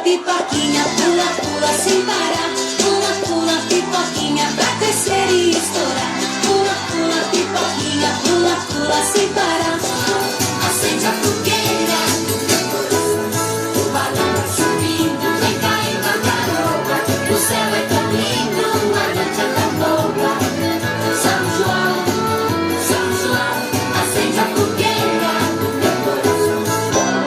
Pipoquinha, pula, pula sem parar. Pula, pula, pipoquinha pra crescer e estourar. Pula, pula, pipoquinha, pula, pula sem parar. Acende a fogueira do meu coração. O balão vai subindo, vem caindo a garoa. O céu é tão lindo, a noite é tão boa. São João, acende a fogueira do meu coração.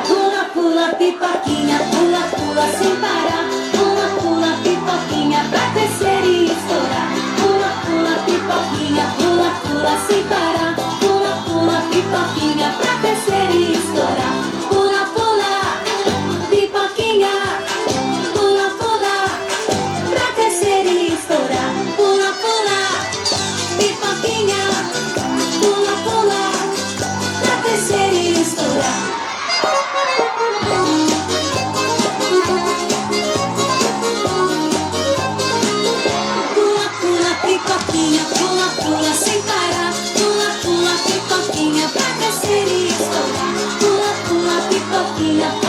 Pula, pula, pipoquinha, pula, pula sem parar. Pula, pula, pipoquinha pra crescer e estourar. Pula, pula, pipoquinha, pula, pula sem parar. Pula, pula, pipoquinha pra crescer e estourar. Pula, pula, pipoquinha, pula, pula pra crescer e estourar. Pula, pula, pipoquinha, pula, pula pra crescer e estourar. Pipoquinha, pula, pula sem parar. Pula, pula, pipoquinha pra crescer e estourar. Pula, pula, pipoquinha.